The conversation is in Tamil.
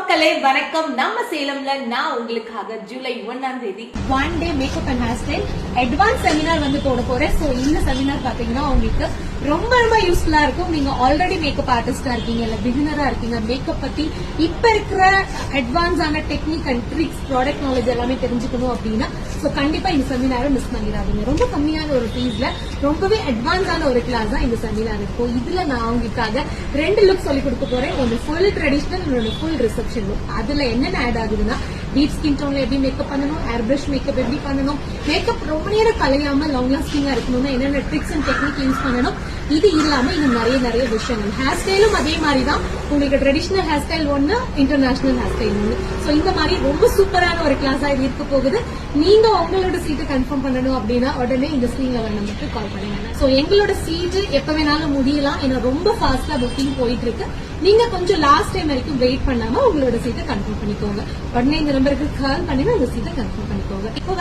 மக்களே வணக்கம். நம்ம சேலம்ல நான் உங்களுக்காக ஜூலை 1ஆம் தேதி one day makeup and hair style advance seminar வந்து போட போறேன். சோ இந்த செமினார் பாத்தீங்கன்னா உங்களுக்கு ரொம்ப ரொம்ப யூஸ்ஃபுல்லா இருக்கும். நீங்க ஆல்ரெடி மேக்கப் ஆர்டிஸ்டா இருக்கீங்க இல்ல பிகினரா இருக்கீங்க, மேக்கப் பத்தி இப்ப இருக்கிற அட்வான்ஸான technique and tricks, product knowledge எல்லாமே தெரிஞ்சுக்கணும் அப்படின்னா சோ கண்டிப்பா இந்த செமினாரை மிஸ் பண்ணிடாதீங்க. ரொம்ப கம்மியான ஒரு ஃபீஸ்ல ரொம்பவே அட்வான்ஸான ஒரு கிளாஸ் தான் இந்த செமினார் இருக்கும். இதுல நான் உங்களுக்காக 2 லுக் சொல்லி கொடுக்க போறேன். ஒன்னு ஃபுல் ட்ரெடிஷனல், இன்னொன்னு ஃபுல் ரிசப்ஷன் லுக். அதுல என்னென்ன ஆட் ஆகுதுன்னா டீப் ஸ்கின் டோன்ல எப்படி மேக்கப் பண்ணணும், ஏர் பிரஷ் மேக்கப் எப்படி பண்ணணும், மேக்கப் ரொம்ப நேரம் கலையாம லாங் லாஸ்டிங்கா இருக்கணும்னா என்னென்ன ட்ரிக்ஸ் அண்ட் டெக்னிக் யூஸ் பண்ணணும், இது இல்லாம இன்னும் நிறைய விஷயங்கள். ஹேர் ஸ்டைலும் அதே மாதிரி தான். உங்களுக்கு ட்ரெடிஷனல் ஹேர் ஸ்டைல் ஒண்ணு, இன்டர்நேஷனல் ஹேர் ஸ்டைல் ஒண்ணு. சோ இந்த மாதிரி ரொம்ப சூப்பரான ஒரு கிளாஸா இது இருக்க போகுது. நீங்க உங்களோட சீட்டை கன்ஃபார்ம் பண்ணணும் அப்படின்னா உடனே இந்த ஸ்கிரீன் லெவல் நம்பருக்கு கால் பண்ணுங்க. சோ எங்களோட சீட்டு எப்ப வேணாலும் முடியலாம். ஏன்னா ரொம்ப ஃபாஸ்டா புக்கிங் போயிட்டு இருக்கு. நீங்க கொஞ்சம் லாஸ்ட் டைம் வரைக்கும் வெயிட் பண்ணாம உங்களோட சீட்டை கன்ஃபார்ம் பண்ணிக்கோங்க. உடனே இந்த நம்பருக்கு கால் பண்ணி உங்க சீட்டை கன்ஃபார்ம் பண்ணிக்கோங்க. இப்போ